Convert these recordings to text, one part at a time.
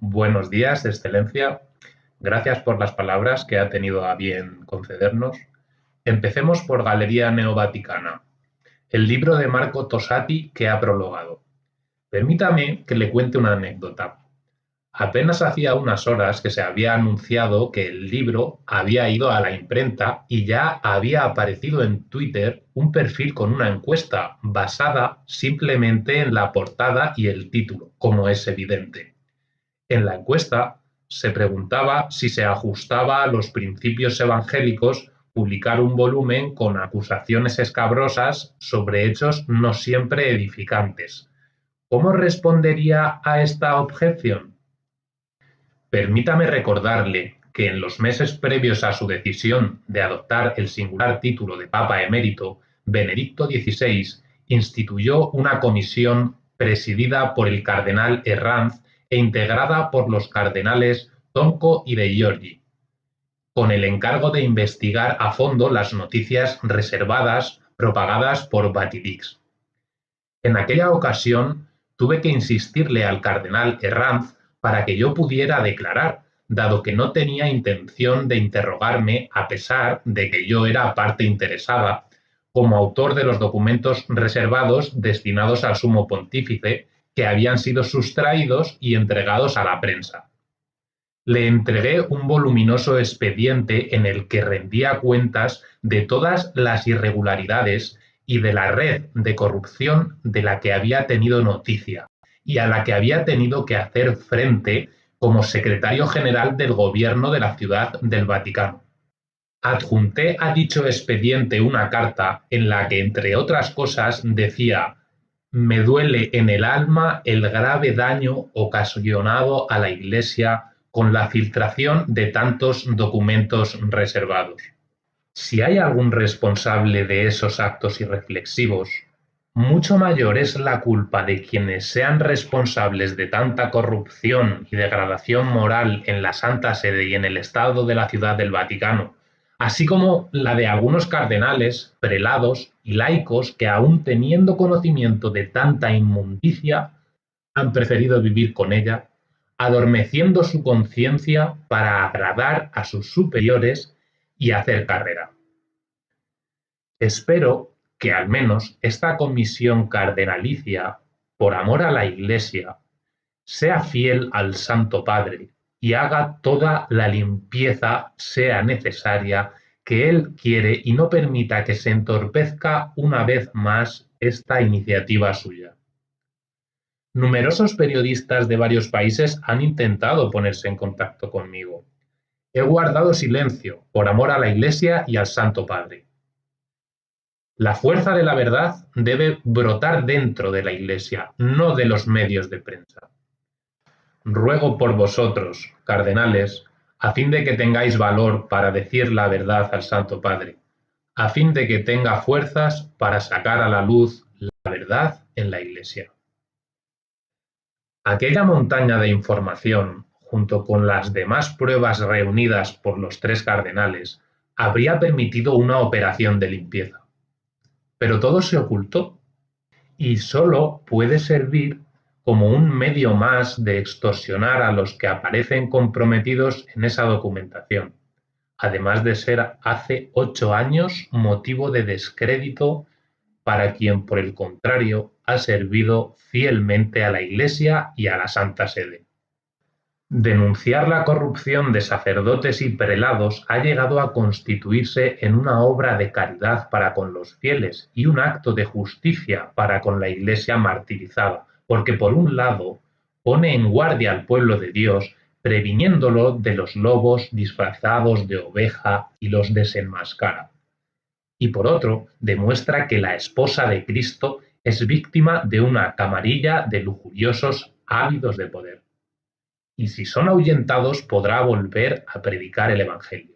Buenos días, Excelencia. Gracias por las palabras que ha tenido a bien concedernos. Empecemos por Galería Neovaticana, el libro de Marco Tosatti que ha prologado. Permítame que le cuente una anécdota. Apenas hacía unas horas que se había anunciado que el libro había ido a la imprenta y ya había aparecido en Twitter un perfil con una encuesta basada simplemente en la portada y el título, como es evidente. En la encuesta se preguntaba si se ajustaba a los principios evangélicos publicar un volumen con acusaciones escabrosas sobre hechos no siempre edificantes. ¿Cómo respondería a esta objeción? Permítame recordarle que en los meses previos a su decisión de adoptar el singular título de Papa emérito, Benedicto XVI instituyó una comisión presidida por el cardenal Herranz e integrada por los cardenales Tonco y de Giorgi, con el encargo de investigar a fondo las noticias reservadas propagadas por Batidix. En aquella ocasión tuve que insistirle al cardenal Herranz para que yo pudiera declarar, dado que no tenía intención de interrogarme a pesar de que yo era parte interesada, como autor de los documentos reservados destinados al sumo pontífice, que habían sido sustraídos y entregados a la prensa. Le entregué un voluminoso expediente en el que rendía cuentas de todas las irregularidades y de la red de corrupción de la que había tenido noticia y a la que había tenido que hacer frente como secretario general del gobierno de la Ciudad del Vaticano. Adjunté a dicho expediente una carta en la que, entre otras cosas, decía: «Me duele en el alma el grave daño ocasionado a la Iglesia con la filtración de tantos documentos reservados. Si hay algún responsable de esos actos irreflexivos, mucho mayor es la culpa de quienes sean responsables de tanta corrupción y degradación moral en la Santa Sede y en el Estado de la Ciudad del Vaticano, así como la de algunos cardenales, prelados y laicos que, aun teniendo conocimiento de tanta inmundicia, han preferido vivir con ella, adormeciendo su conciencia para agradar a sus superiores y hacer carrera. Espero que al menos esta comisión cardenalicia, por amor a la Iglesia, sea fiel al Santo Padre y haga toda la limpieza sea necesaria que él quiere y no permita que se entorpezca una vez más esta iniciativa suya». Numerosos periodistas de varios países han intentado ponerse en contacto conmigo. He guardado silencio por amor a la Iglesia y al Santo Padre. La fuerza de la verdad debe brotar dentro de la Iglesia, no de los medios de prensa. Ruego por vosotros, cardenales, a fin de que tengáis valor para decir la verdad al Santo Padre, a fin de que tenga fuerzas para sacar a la luz la verdad en la Iglesia. Aquella montaña de información, junto con las demás pruebas reunidas por los tres cardenales, habría permitido una operación de limpieza. Pero todo se ocultó y solo puede servir como un medio más de extorsionar a los que aparecen comprometidos en esa documentación, además de ser hace 8 años motivo de descrédito para quien, por el contrario, ha servido fielmente a la Iglesia y a la Santa Sede. Denunciar la corrupción de sacerdotes y prelados ha llegado a constituirse en una obra de caridad para con los fieles y un acto de justicia para con la Iglesia martirizada, porque por un lado pone en guardia al pueblo de Dios, previniéndolo de los lobos disfrazados de oveja y los desenmascara, y por otro demuestra que la esposa de Cristo es víctima de una camarilla de lujuriosos ávidos de poder. Y si son ahuyentados podrá volver a predicar el Evangelio.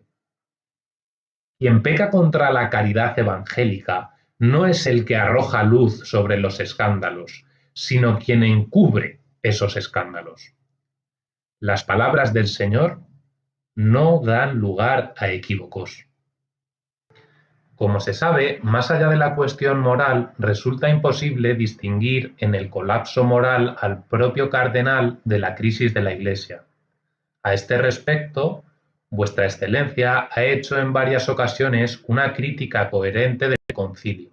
Quien peca contra la caridad evangélica no es el que arroja luz sobre los escándalos, sino quien encubre esos escándalos. Las palabras del Señor no dan lugar a equívocos. Como se sabe, más allá de la cuestión moral, resulta imposible distinguir en el colapso moral al propio cardenal de la crisis de la Iglesia. A este respecto, Vuestra Excelencia ha hecho en varias ocasiones una crítica coherente del concilio.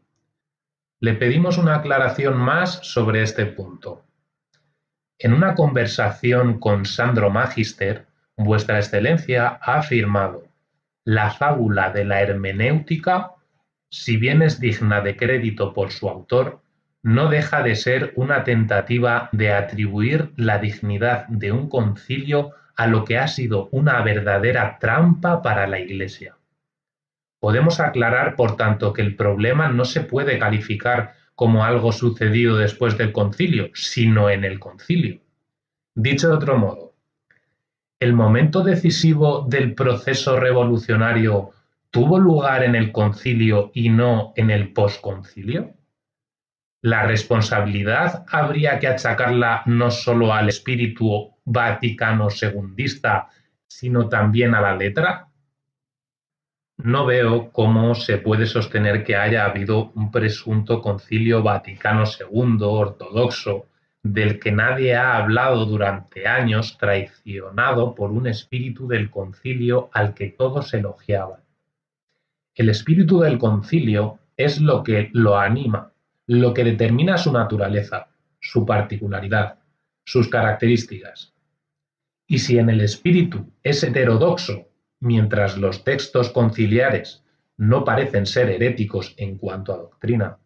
Le pedimos una aclaración más sobre este punto. En una conversación con Sandro Magister, Vuestra Excelencia ha afirmado: la fábula de la hermenéutica, si bien es digna de crédito por su autor, no deja de ser una tentativa de atribuir la dignidad de un concilio a lo que ha sido una verdadera trampa para la Iglesia. Podemos aclarar, por tanto, que el problema no se puede calificar como algo sucedido después del concilio, sino en el concilio. Dicho de otro modo, ¿el momento decisivo del proceso revolucionario tuvo lugar en el concilio y no en el posconcilio? ¿La responsabilidad habría que achacarla no solo al espíritu vaticano segundista, sino también a la letra? No veo cómo se puede sostener que haya habido un presunto Concilio Vaticano II ortodoxo, del que nadie ha hablado durante años, traicionado por un espíritu del concilio al que todos elogiaban. El espíritu del concilio es lo que lo anima, lo que determina su naturaleza, su particularidad, sus características. Y si en el espíritu es heterodoxo, mientras los textos conciliares no parecen ser heréticos en cuanto a doctrina,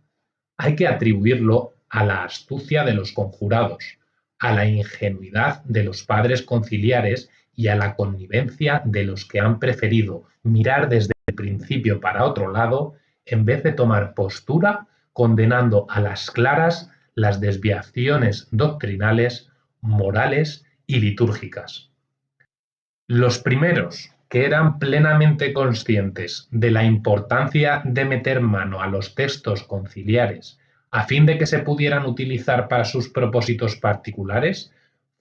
hay que atribuirlo a la astucia de los conjurados, a la ingenuidad de los padres conciliares y a la connivencia de los que han preferido mirar desde el principio para otro lado en vez de tomar postura condenando a las claras las desviaciones doctrinales, morales y litúrgicas. Los primeros, que eran plenamente conscientes de la importancia de meter mano a los textos conciliares a fin de que se pudieran utilizar para sus propósitos particulares,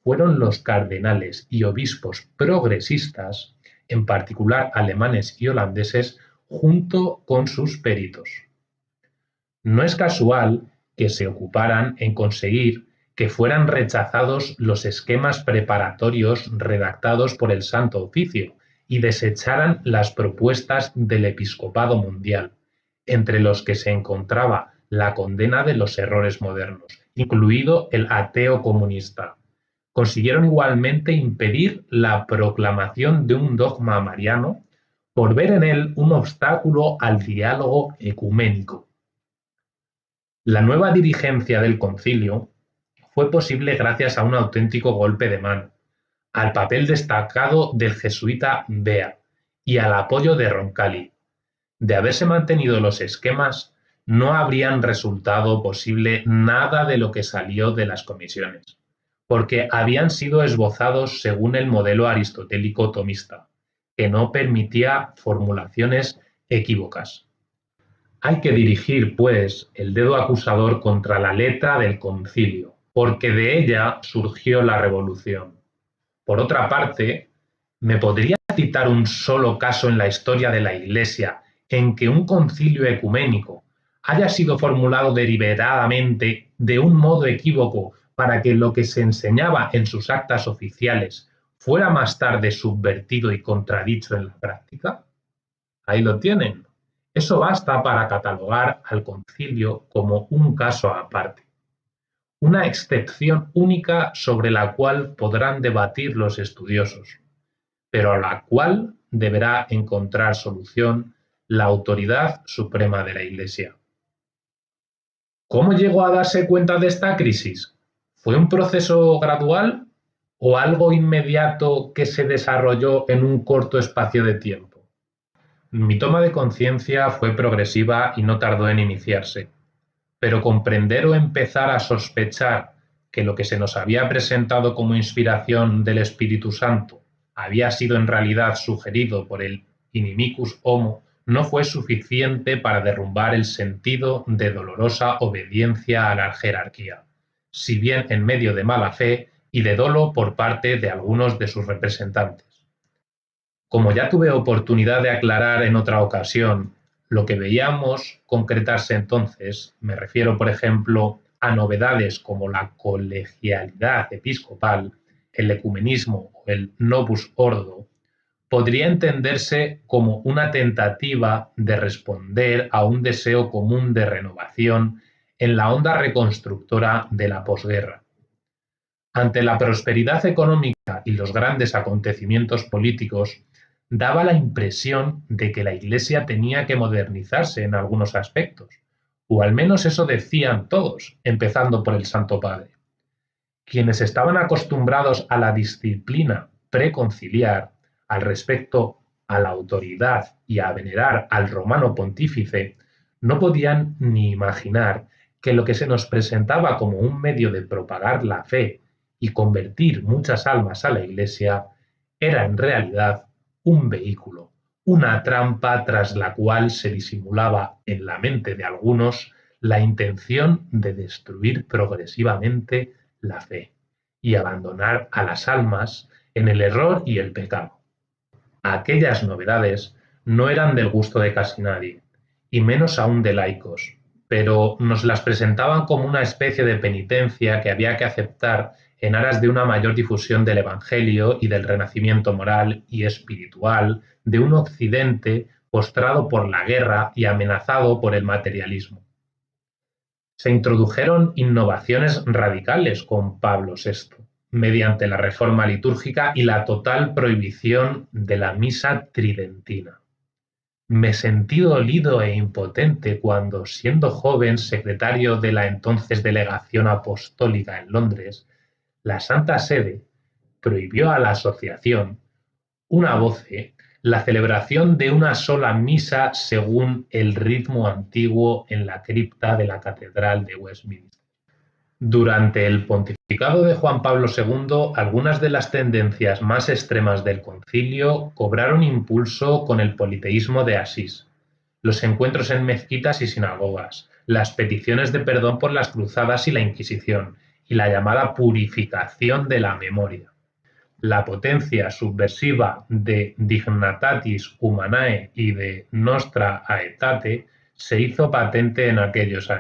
fueron los cardenales y obispos progresistas, en particular alemanes y holandeses, junto con sus peritos. No es casual que se ocuparan en conseguir que fueran rechazados los esquemas preparatorios redactados por el Santo Oficio y desecharan las propuestas del Episcopado Mundial, entre los que se encontraba la condena de los errores modernos, incluido el ateo comunista. Consiguieron igualmente impedir la proclamación de un dogma mariano por ver en él un obstáculo al diálogo ecuménico. La nueva dirigencia del concilio fue posible gracias a un auténtico golpe de mano, al papel destacado del jesuita Bea y al apoyo de Roncalli. De haberse mantenido los esquemas, no habrían resultado posible nada de lo que salió de las comisiones, porque habían sido esbozados según el modelo aristotélico tomista, que no permitía formulaciones equívocas. Hay que dirigir, pues, el dedo acusador contra la letra del concilio, porque de ella surgió la revolución. Por otra parte, ¿me podría citar un solo caso en la historia de la Iglesia en que un concilio ecuménico haya sido formulado deliberadamente de un modo equívoco para que lo que se enseñaba en sus actas oficiales fuera más tarde subvertido y contradicho en la práctica? Ahí lo tienen. Eso basta para catalogar al concilio como un caso aparte, una excepción única sobre la cual podrán debatir los estudiosos, pero a la cual deberá encontrar solución la autoridad suprema de la Iglesia. ¿Cómo llegó a darse cuenta de esta crisis? ¿Fue un proceso gradual o algo inmediato que se desarrolló en un corto espacio de tiempo? Mi toma de conciencia fue progresiva y no tardó en iniciarse, pero comprender o empezar a sospechar que lo que se nos había presentado como inspiración del Espíritu Santo había sido en realidad sugerido por el inimicus homo no fue suficiente para derrumbar el sentido de dolorosa obediencia a la jerarquía, si bien en medio de mala fe y de dolo por parte de algunos de sus representantes. Como ya tuve oportunidad de aclarar en otra ocasión, Lo que veíamos concretarse entonces, me refiero por ejemplo a novedades como la colegialidad episcopal, el ecumenismo o el Novus Ordo, podría entenderse como una tentativa de responder a un deseo común de renovación en la onda reconstructora de la posguerra. Ante la prosperidad económica y los grandes acontecimientos políticos, daba la impresión de que la Iglesia tenía que modernizarse en algunos aspectos, o al menos eso decían todos, empezando por el Santo Padre. Quienes estaban acostumbrados a la disciplina preconciliar, al respeto a la autoridad y a venerar al romano pontífice, no podían ni imaginar que lo que se nos presentaba como un medio de propagar la fe y convertir muchas almas a la Iglesia era en realidad un vehículo, una trampa tras la cual se disimulaba en la mente de algunos la intención de destruir progresivamente la fe y abandonar a las almas en el error y el pecado. Aquellas novedades no eran del gusto de casi nadie, y menos aún de laicos, pero nos las presentaban como una especie de penitencia que había que aceptar en aras de una mayor difusión del Evangelio y del renacimiento moral y espiritual de un Occidente postrado por la guerra y amenazado por el materialismo. Se introdujeron innovaciones radicales con Pablo VI, mediante la reforma litúrgica y la total prohibición de la misa tridentina. Me sentí dolido e impotente cuando, siendo joven secretario de la entonces Delegación Apostólica en Londres, la Santa Sede prohibió a la asociación, una voce, la celebración de una sola misa según el ritmo antiguo en la cripta de la Catedral de Westminster. Durante el pontificado de Juan Pablo II, algunas de las tendencias más extremas del concilio cobraron impulso con el politeísmo de Asís, los encuentros en mezquitas y sinagogas, las peticiones de perdón por las cruzadas y la Inquisición, y la llamada purificación de la memoria. La potencia subversiva de Dignitatis Humanae y de Nostra Aetate se hizo patente en aquellos años.